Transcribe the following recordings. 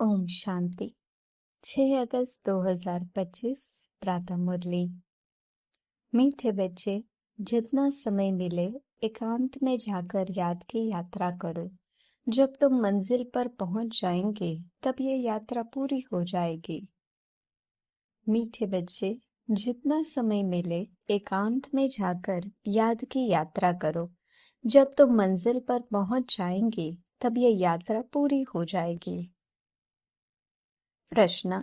ओम शांति। 6 अगस्त 2025 प्रातः मुरली। मीठे बच्चे, जितना समय मिले एकांत में जाकर याद की यात्रा करो। जब तुम मंजिल पर पहुंच जाएंगे तब ये यात्रा पूरी हो जाएगी। मीठे बच्चे, जितना समय मिले एकांत में जाकर याद की यात्रा करो। जब तुम मंजिल पर पहुंच जाएंगे तब ये यात्रा पूरी हो जाएगी। प्रश्न: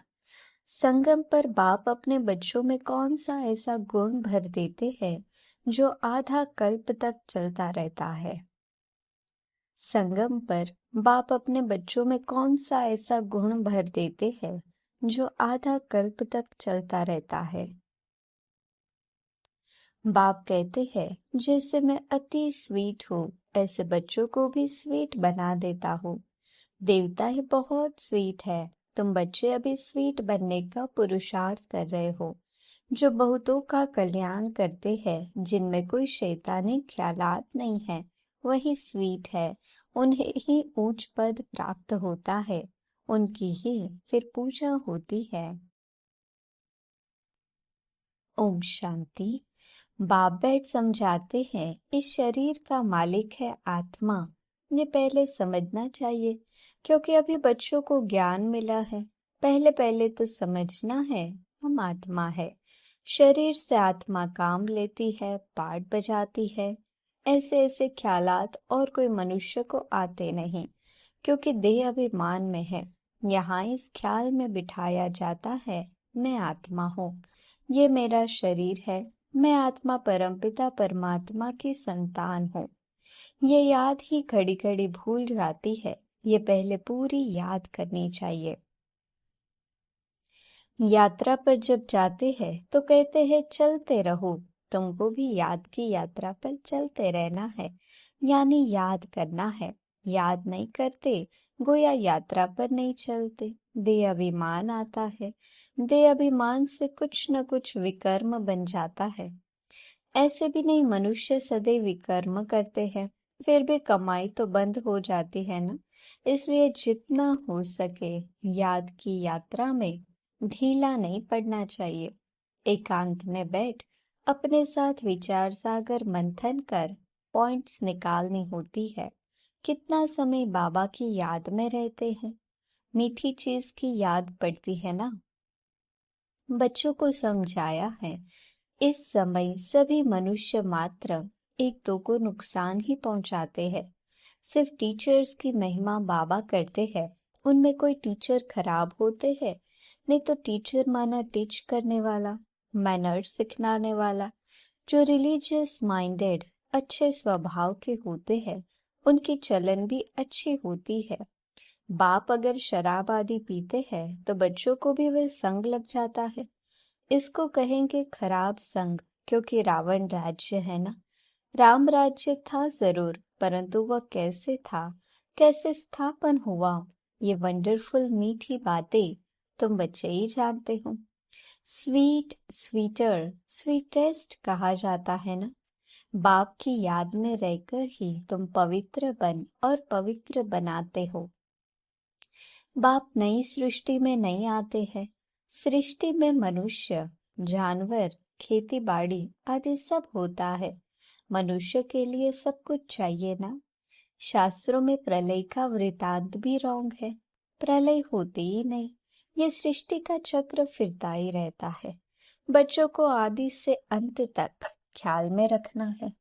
संगम पर बाप अपने बच्चों में कौन सा ऐसा गुण भर देते हैं जो आधा कल्प तक चलता रहता है? संगम पर बाप अपने बच्चों में कौन सा ऐसा गुण भर देते हैं जो आधा कल्प तक चलता रहता है? बाप कहते हैं, जैसे मैं अति स्वीट हूँ ऐसे बच्चों को भी स्वीट बना देता हूँ। देवता ही बहुत स्वीट है। तुम बच्चे अभी स्वीट बनने का पुरुषार्थ कर रहे हो, जो बहुतों का कल्याण करते हैं, जिनमें कोई शैतानी ख्यालात नहीं है, वही स्वीट है। उन्हें ही ऊंच पद प्राप्त होता है, उनकी ही फिर पूजा होती है। ओम शांति। बाप बैठ समझाते हैं, इस शरीर का मालिक है आत्मा। ये पहले समझना चाहिए, क्योंकि अभी बच्चों को ज्ञान मिला है। पहले पहले तो समझना है हम आत्मा है। शरीर से आत्मा काम लेती है, पाठ बजाती है। ऐसे ऐसे ख्यालात और कोई मनुष्य को आते नहीं, क्योंकि देह अभिमान में है। यहाँ इस ख्याल में बिठाया जाता है, मैं आत्मा हूँ, ये मेरा शरीर है, मैं आत्मा परमपिता परमात्मा की संतान हूँ। ये याद ही घड़ी घड़ी भूल जाती है। ये पहले पूरी याद करनी चाहिए। यात्रा पर जब जाते हैं तो कहते हैं चलते रहो। तुमको भी याद की यात्रा पर चलते रहना है, यानी याद करना है। याद नहीं करते, गोया यात्रा पर नहीं चलते। देह अभिमान आता है, देह अभिमान से कुछ न कुछ विकर्म बन जाता है। ऐसे भी नहीं, मनुष्य सदैव विकर्म करते हैं, फिर भी कमाई तो बंद हो जाती है ना। इसलिए जितना हो सके याद की यात्रा में ढीला नहीं पड़ना चाहिए। एकांत में बैठ अपने साथ विचार सागर मंथन कर पॉइंट्स निकालनी होती है। कितना समय बाबा की याद में रहते हैं, मीठी चीज की याद पड़ती है ना। बच्चों को समझाया है, इस समय सभी मनुष्य मात्र एक दो को नुकसान ही पहुंचाते हैं। सिर्फ टीचर्स की महिमा बाबा करते हैं। उनमें कोई टीचर खराब होते हैं? नहीं तो टीचर माना टीच करने वाला, मैनर्स सिखाने वाला। जो रिलीजियस माइंडेड अच्छे स्वभाव के होते हैं, उनकी चलन भी अच्छी होती है। बाप अगर शराब आदि पीते हैं तो बच्चों को भी वह संग लग जाता है। इसको कहेंगे खराब संग, क्योंकि रावण राज्य है ना। राम राज्य था जरूर, परंतु वह कैसे था, कैसे स्थापन हुआ, ये वंडरफुल मीठी बातें तुम बच्चे ही जानते हो। स्वीट, स्वीटर, स्वीटेस्ट कहा जाता है ना। बाप की याद में रहकर ही तुम पवित्र बन और पवित्र बनाते हो। बाप नई सृष्टि में नहीं आते हैं। सृष्टि में मनुष्य, जानवर, खेती बाड़ी आदि सब होता है। मनुष्य के लिए सब कुछ चाहिए ना। शास्त्रों में प्रलय का वृतांत भी रॉन्ग है। प्रलय होती ही नहीं, ये सृष्टि का चक्र फिरता ही रहता है। बच्चों को आदि से अंत तक ख्याल में रखना है।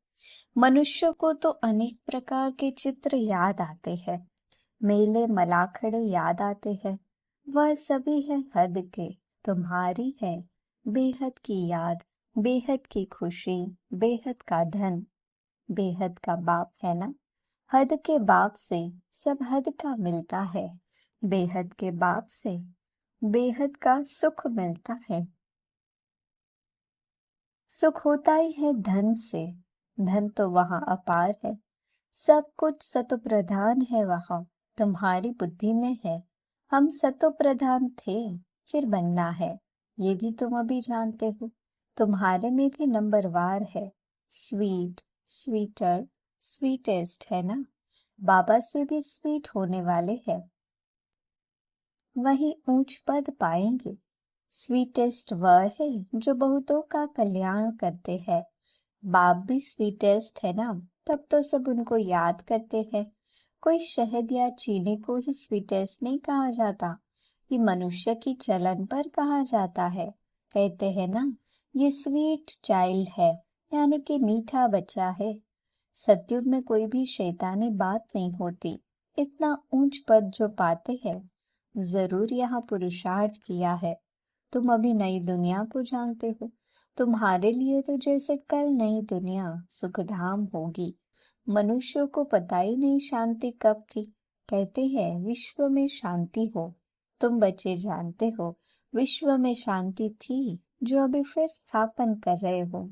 मनुष्य को तो अनेक प्रकार के चित्र याद आते हैं, मेले मलाखड़े याद आते हैं। वह सभी है हद के, तुम्हारी है बेहद की याद, बेहद की खुशी, बेहद का धन। बेहद का बाप है ना। हद के बाप से सब हद का मिलता है। बेहद के बाप से बेहद का सुख मिलता है। सुख होता ही है धन से। धन तो वहां अपार है, सब कुछ सतो प्रधान है वहां। तुम्हारी बुद्धि में है। हम सतो प्रधान थे, फिर बनना है, ये भी तुम अभी जानते हो। तुम्हारे में भी नंबरवार है। स्वीट, स्वीटर, स्वीटेस्ट है ना। बाबा से भी स्वीट होने वाले हैं। वही ऊंच पद पाएंगे। स्वीटेस्ट वह है जो बहुतों का कल्याण करते हैं। बाप भी स्वीटेस्ट है ना, तब तो सब उनको याद करते हैं। कोई शहद या चीनी को ही स्वीटेस्ट नहीं कहा जाता, ये मनुष्य की चलन पर कहा जाता है। कहते हैं ना, ये स्वीट चाइल्ड है, यानी कि मीठा बच्चा है। सतयुग में कोई भी शैतानी बात नहीं होती। इतना ऊंच पद जो पाते हैं, जरूर यहाँ पुरुषार्थ किया है। तुम अभी नई दुनिया को जानते हो। तुम्हारे लिए तो जैसे कल नई दुनिया सुखधाम होगी। मनुष्यों को पता ही नहीं शांति कब थी। कहते हैं विश्व में शांति हो। तुम बच्चे जानते हो विश्व में शांति थी, जो अभी फिर स्थापन कर रहे हो।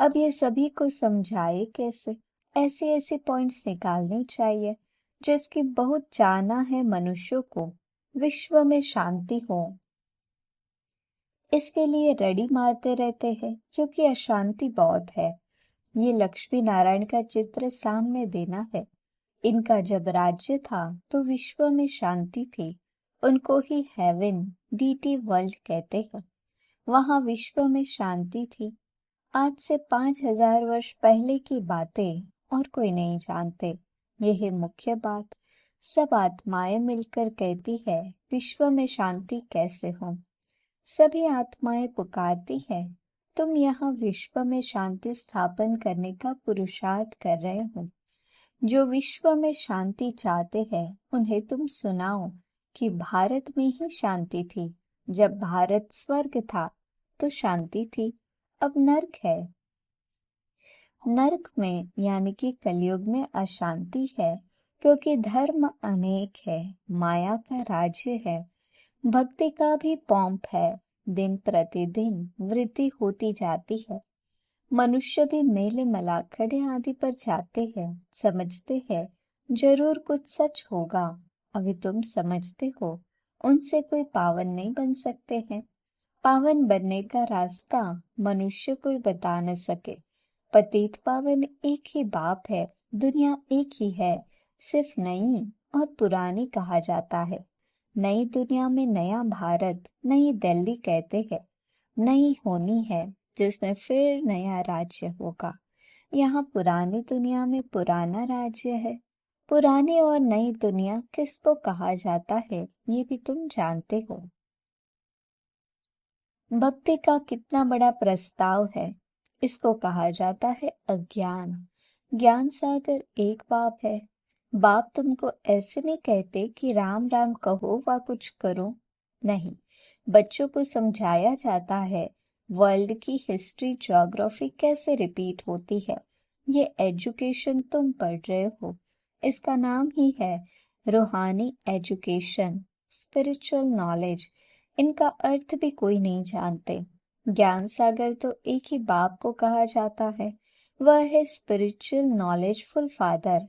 अब ये सभी को समझाए कैसे? ऐसे ऐसे पॉइंट्स निकालने चाहिए जिसकी बहुत जाना है मनुष्यों को। विश्व में शांति हो, इसके लिए रड़ी मारते रहते हैं क्योंकि अशांति बहुत है। ये लक्ष्मी नारायण का चित्र सामने देना है। इनका जब राज्य था तो विश्व में शांति थी। उनको ही हेवन, डीटी वर्ल्ड कहते हैं। वहां विश्व में शांति थी। आज से 5000 वर्ष पहले की बातें और कोई नहीं जानते। यह है मुख्य बात। सब आत्माएं मिलकर कहती है विश्व में शांति कैसे हो। सभी आत्माएं पुकारती है, तुम यहाँ विश्व में शांति स्थापन करने का पुरुषार्थ कर रहे हो। जो विश्व में शांति चाहते हैं उन्हें तुम सुनाओ कि भारत में ही शांति थी। जब भारत स्वर्ग था तो शांति थी, अब नर्क है। नर्क में यानी कि कलयुग में अशांति है, क्योंकि धर्म अनेक है, माया का राज्य है, भक्ति का भी पॉम्प है। दिन प्रतिदिन वृद्धि होती जाती है। मनुष्य भी मेले मलाखड़े आदि पर जाते हैं, समझते हैं जरूर कुछ सच होगा। अभी तुम समझते हो उनसे कोई पावन नहीं बन सकते हैं। पावन बनने का रास्ता मनुष्य कोई बता न सके। पतित पावन एक ही बाप है, दुनिया एक ही है, सिर्फ नई और पुरानी कहा जाता है। नई दुनिया में नया भारत, नई दिल्ली कहते हैं, नई होनी है जिसमें फिर नया राज्य होगा। यहाँ पुरानी दुनिया में पुराना राज्य है। पुरानी और नई दुनिया किसको कहा जाता है ये भी तुम जानते हो। भक्ति का कितना बड़ा प्रस्ताव है। इसको कहा जाता है अज्ञान। ज्ञान सागर एक बाप है। बाप तुमको ऐसे नहीं कहते कि राम राम कहो व कुछ करो, नहीं। बच्चों को समझाया जाता है वर्ल्ड की हिस्ट्री ज्योग्राफी कैसे रिपीट होती है। ये एजुकेशन तुम पढ़ रहे हो, इसका नाम ही है रूहानी एजुकेशन, स्पिरिचुअल नॉलेज। इनका अर्थ भी कोई नहीं जानते। ज्ञान सागर तो एक ही बाप को कहा जाता है, वह है स्पिरिचुअल नॉलेजफुल फादर।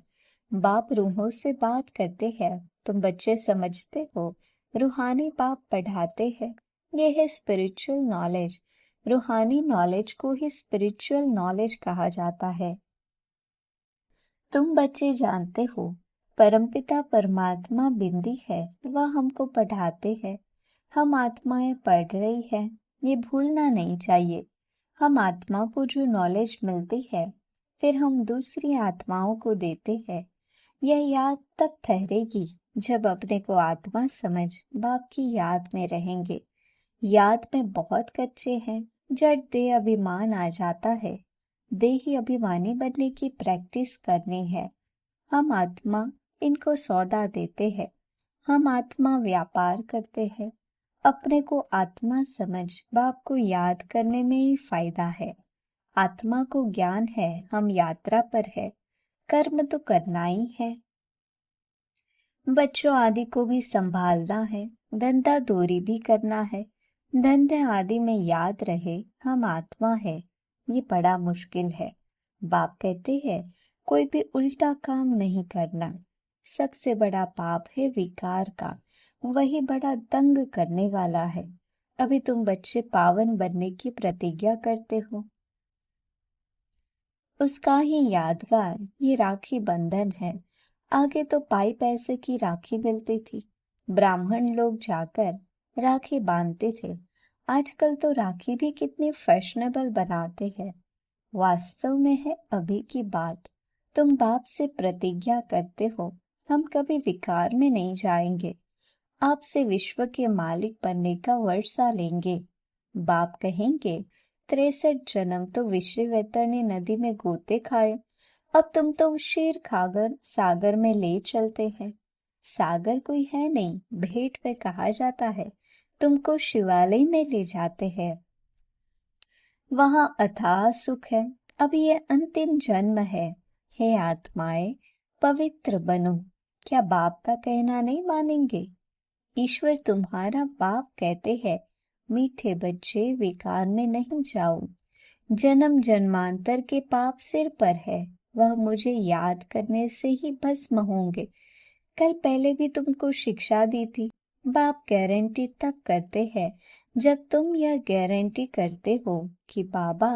बाप रूहों से बात करते हैं, तुम बच्चे समझते हो। रूहानी बाप पढ़ाते हैं, ये है स्पिरिचुअल नॉलेज। रूहानी नॉलेज को ही स्पिरिचुअल नॉलेज कहा जाता है। तुम बच्चे जानते हो परमपिता परमात्मा बिंदी है, वह हमको पढ़ाते हैं। हम आत्माएं पढ़ रही हैं, ये भूलना नहीं चाहिए। हम आत्मा को जो नॉलेज मिलती है फिर हम दूसरी आत्माओं को देते हैं। यह याद तब ठहरेगी जब अपने को आत्मा समझ बाप की याद में रहेंगे। याद में बहुत कच्चे हैं, जड़ दे अभिमान आ जाता है। देही अभिमानी बनने की प्रैक्टिस करनी है। हम आत्मा इनको सौदा देते हैं। हम आत्मा व्यापार करते हैं। अपने को आत्मा समझ बाप को याद करने में ही फायदा है। आत्मा को ज्ञान है हम यात्रा पर है, कर्म तो करना ही है। बच्चों आदि को भी संभालना है, धंधा दोरी भी करना है। धंधे आदि में याद रहे हम आत्मा है, ये बड़ा मुश्किल है। बाप कहते हैं कोई भी उल्टा काम नहीं करना। सबसे बड़ा पाप है विकार का, वही बड़ा दंग करने वाला है। अभी तुम बच्चे पावन बनने की प्रतिज्ञा करते हो, उसका ही यादगार ये राखी बंधन है। आगे तो पाई पैसे की राखी मिलती थी, ब्राह्मण लोग जाकर राखी बांधते थे। आजकल तो राखी भी कितनी फैशनेबल बनाते हैं। वास्तव में है अभी की बात। तुम बाप से प्रतिज्ञा करते हो, हम कभी विकार में नहीं जाएंगे, आपसे विश्व के मालिक बनने का वर्षा लेंगे। बाप कहेंगे 63 जन्म तो विश्ववेतर ने नदी में गोते खाए, अब तुम तो शेर खाकर सागर में ले चलते हैं। सागर कोई है नहीं, भेंट में कहा जाता है, तुमको शिवालय में ले जाते हैं, वहां अथाह सुख है। अब ये अंतिम जन्म है, हे आत्माएं पवित्र बनो। क्या बाप का कहना नहीं मानेंगे? ईश्वर तुम्हारा बाप कहते हैं, मीठे बच्चे विकार में नहीं जाओ, जन्म जन्मांतर के पाप सिर पर है, वह मुझे याद करने से ही भस्म होंगे। कल पहले भी तुमको शिक्षा दी थी, बाप गारंटी तब करते हैं जब तुम यह गारंटी करते हो कि बाबा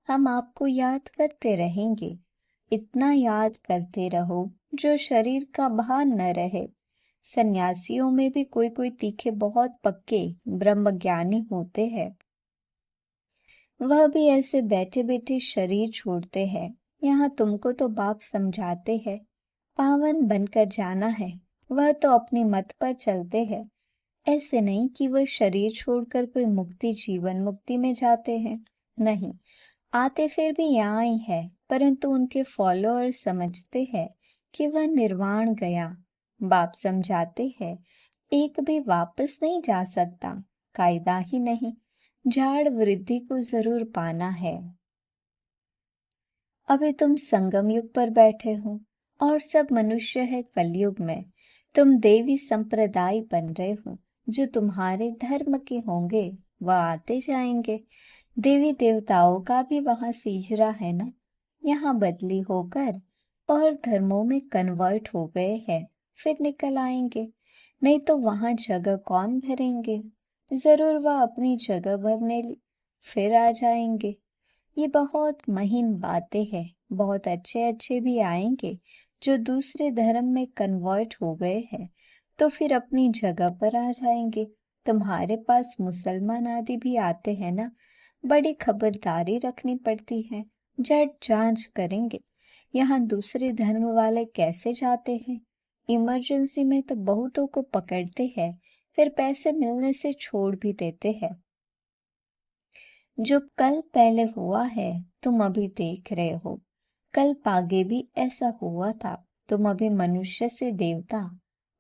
हम आपको याद करते रहेंगे। इतना याद करते रहो जो शरीर का भान न रहे। सन्यासियों में भी कोई कोई तीखे बहुत पक्के ब्रह्मज्ञानी होते हैं, वह भी ऐसे बैठे बैठे शरीर छोड़ते हैं। यहाँ तुमको तो बाप समझाते हैं पावन बनकर जाना है, वह तो अपनी मत पर चलते हैं। ऐसे नहीं कि वह शरीर छोड़कर कोई मुक्ति जीवन मुक्ति में जाते हैं, नहीं, आते फिर भी यहाँ ही है, परंतु उनके फॉलोअर समझते हैं कि वह निर्वाण गया। बाप समझाते हैं एक भी वापस नहीं जा सकता, कायदा ही नहीं, झाड़ वृद्धि को जरूर पाना है। अभी तुम संगम युग पर बैठे हो और सब मनुष्य है कलयुग में। तुम देवी संप्रदाय बन रहे हो, जो तुम्हारे धर्म के होंगे वह आते जाएंगे। देवी देवताओं का भी वहां सीजरा है ना, यहाँ बदली होकर और धर्मों में कन्वर्ट हो गए हैं, फिर निकल आएंगे। नहीं तो वहां जगह कौन भरेंगे? जरूर वह अपनी जगह भरने फिर आ जाएंगे। ये बहुत महीन बातें हैं, बहुत अच्छे अच्छे भी आएंगे जो दूसरे धर्म में कन्वर्ट हो गए हैं, तो फिर अपनी जगह पर आ जाएंगे। तुम्हारे पास मुसलमान आदि भी आते हैं ना, बड़ी खबरदारी रखनी पड़ती है, झट जांच करेंगे यहाँ दूसरे धर्म वाले कैसे जाते हैं। इमरजेंसी में तो बहुतों को पकड़ते हैं, फिर पैसे मिलने से छोड़ भी देते हैं। जो कल पहले हुआ है तुम अभी देख रहे हो, कल आगे भी ऐसा हुआ था। तुम अभी मनुष्य से देवता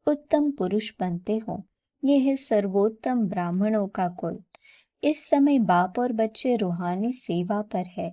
उत्तम पुरुष बनते हो। ये है सर्वोत्तम ब्राह्मणों का कुल। इस समय बाप और बच्चे रूहानी सेवा पर है।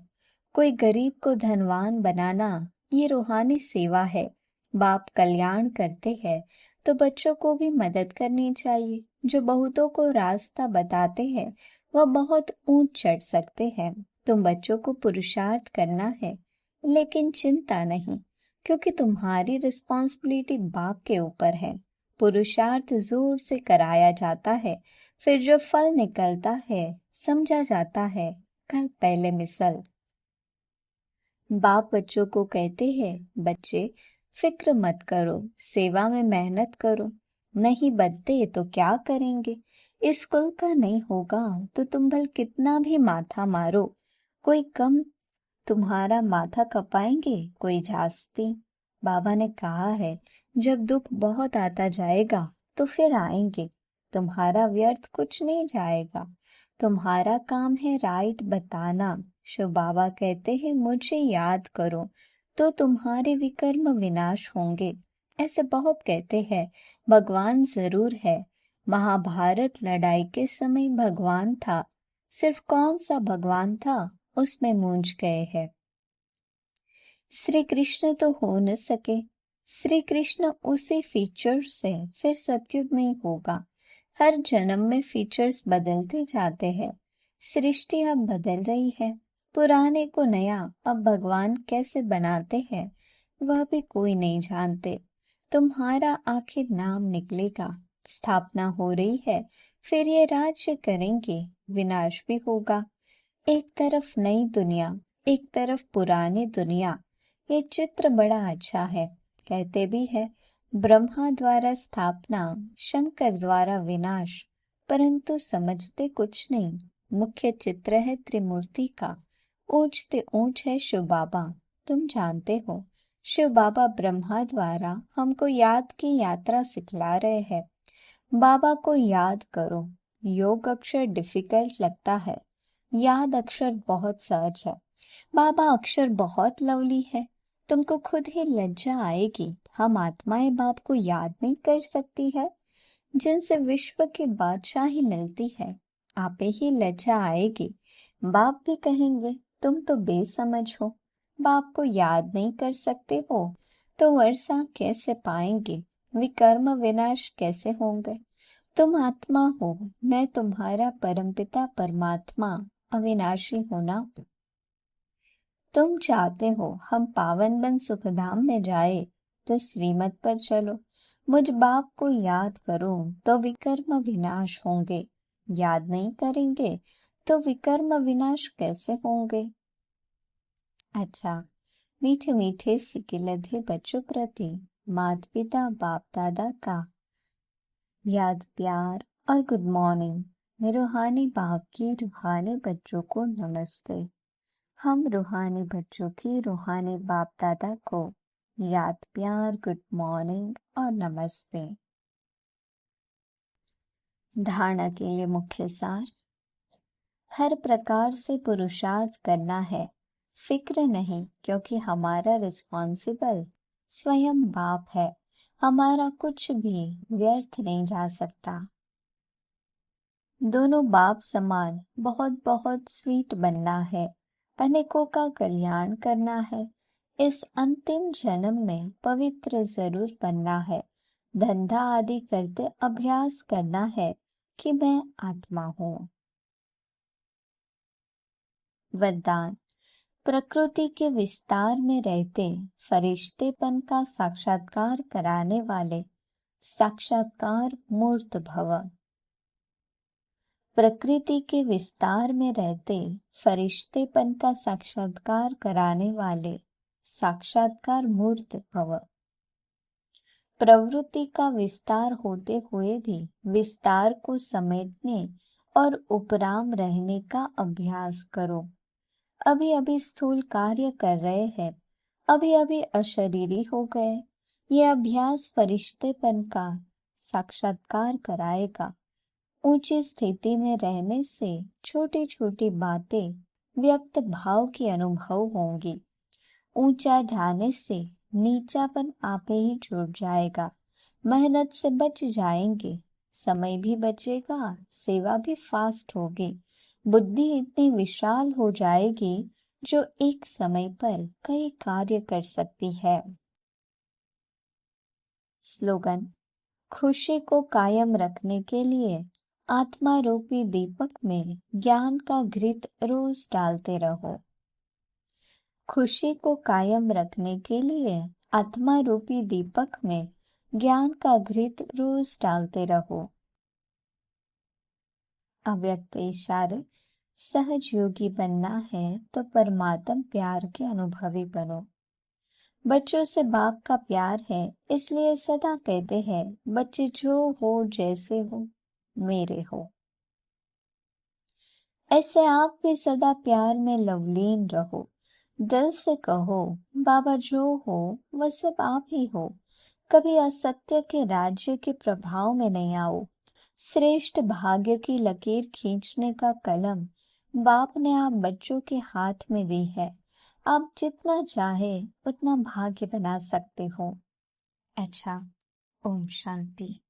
कोई गरीब को धनवान बनाना ये रूहानी सेवा है। बाप कल्याण करते हैं तो बच्चों को भी मदद करनी चाहिए। जो बहुतों को रास्ता बताते हैं वह बहुत ऊंच चढ़ सकते हैं। तुम बच्चों को पुरुषार्थ करना है, लेकिन चिंता नहीं, क्योंकि तुम्हारी रिस्पॉन्सिबिलिटी बाप के ऊपर है। पुरुषार्थ जोर से कराया जाता है, फिर जो फल निकलता है समझा जाता है। कल पहले मिसल बाप बच्चों को कहते हैं, बच्चे फिक्र मत करो, सेवा में मेहनत करो, नहीं बदते तो क्या करेंगे। इस कुल का नहीं होगा तो तुम भल कितना भी माथा मारो, कोई कम तुम्हारा माथा कपाएंगे, कोई जास्ती। बाबा ने कहा है जब दुख बहुत आता जाएगा तो फिर आएंगे, तुम्हारा व्यर्थ कुछ नहीं जाएगा। तुम्हारा काम है राइट बताना। शिव बाबा कहते हैं मुझे याद करो तो तुम्हारे विकर्म विनाश होंगे। ऐसे बहुत कहते हैं भगवान जरूर है। महाभारत लड़ाई के समय भगवान था, सिर्फ कौन सा भगवान था उसमें मूंझ गए हैं। श्री कृष्ण तो हो न सके, श्री कृष्ण उसी फीचर्स से फिर सतयुग में ही होगा। हर जन्म में फीचर्स बदलते जाते हैं। सृष्टि अब बदल रही है, पुराने को नया अब भगवान कैसे बनाते हैं वह भी कोई नहीं जानते। तुम्हारा आखिर नाम निकलेगा, स्थापना हो रही है, फिर ये राज्य करेंगे, विनाश भी होगा। एक तरफ नई दुनिया, एक तरफ पुरानी दुनिया। ये चित्र बड़ा अच्छा है। कहते भी है ब्रह्मा द्वारा स्थापना, शंकर द्वारा विनाश, परंतु समझते कुछ नहीं। मुख्य चित्र है त्रिमूर्ति का, ऊंचते ऊंच है शिव बाबा। तुम जानते हो, शिव बाबा ब्रह्मा द्वारा हमको याद की यात्रा सिखला रहे हैं। बाबा को याद करो। योग अक्षर डिफिकल्ट लगता है, याद अक्षर बहुत सहज है। बाबा अक्षर बहुत लवली है, तुमको खुद ही लज्जा आएगी। हम आत्माएं बाप को याद नहीं कर सकती है, जिनसे विश्व की बादशाही मिलती है। आपे ही लज्जा आएगी। बाप भी कहेंगे तुम तो बेसमझ हो, बाप को याद नहीं कर सकते हो तो वर्षा कैसे पाएंगे, विकर्म विनाश कैसे होंगे। तुम आत्मा हो, मैं तुम्हारा परमपिता परमात्मा अविनाशी हूं ना। तुम चाहते हो हम पावन बन सुखधाम में जाए तो श्रीमत पर चलो। मुझ बाप को याद करो तो विकर्म विनाश होंगे, याद नहीं करेंगे तो विकर्म विनाश कैसे होंगे। अच्छा, मीठे मीठे सिकिलधे बच्चों प्रति माता पिता बाप दादा का याद प्यार और गुड मॉर्निंग। रूहानी बाप की रूहानी बच्चों को नमस्ते। हम रूहानी बच्चों की रूहानी बाप दादा को याद प्यार गुड मॉर्निंग और नमस्ते। धारणा के लिए मुख्य सार, हर प्रकार से पुरुषार्थ करना है, फिक्र नहीं, क्योंकि हमारा रिस्पॉन्सिबल स्वयं बाप है। हमारा कुछ भी व्यर्थ नहीं जा सकता। दोनों बाप समान बहुत बहुत स्वीट बनना है, अनेकों का कल्याण करना है। इस अंतिम जन्म में पवित्र जरूर बनना है। धंधा आदि करते अभ्यास करना है कि मैं आत्मा हूँ। वरदान, प्रकृति के विस्तार में रहते फरिश्तेपन का साक्षात्कार कराने वाले साक्षात्कार मूर्त भव। प्रकृति के विस्तार में रहते फरिश्तेपन का साक्षात्कार कराने वाले साक्षात्कार मूर्त भव। प्रवृत्ति का विस्तार होते हुए भी विस्तार को समेटने और उपराम रहने का अभ्यास करो। अभी अभी स्थूल कार्य कर रहे हैं, अभी अभी अशरीरी हो गए। ये अभ्यास फरिश्तेपन का साक्षात्कार कराएगा। ऊंची स्थिति में रहने से छोटी छोटी बातें व्यक्त भाव की अनुभव होंगी। ऊंचा जाने से नीचापन आपे ही छूट जाएगा। मेहनत से बच जाएंगे, समय भी बचेगा, सेवा भी फास्ट होगी। बुद्धि इतनी विशाल हो जाएगी जो एक समय पर कई कार्य कर सकती है। स्लोगन, खुशी को कायम रखने के लिए आत्मा रूपी दीपक में ज्ञान का घृत रोज डालते रहो। खुशी को कायम रखने के लिए आत्मा रूपी दीपक में ज्ञान का घृत रोज डालते रहो। अव्यक्त इशारे, सहज योगी बनना है तो परमात्म प्यार के अनुभवी बनो। बच्चों से बाप का प्यार है, इसलिए सदा कहते हैं बच्चे जो हो जैसे हो मेरे हो। ऐसे आप भी सदा प्यार में लवलीन रहो। दिल से कहो बाबा जो हो वह सब आप ही हो। कभी असत्य के राज्य के प्रभाव में नहीं आओ। श्रेष्ठ भाग्य की लकीर खींचने का कलम बाप ने आप बच्चों के हाथ में दी है। आप जितना चाहे उतना भाग्य बना सकते हो। अच्छा, ओम शांति।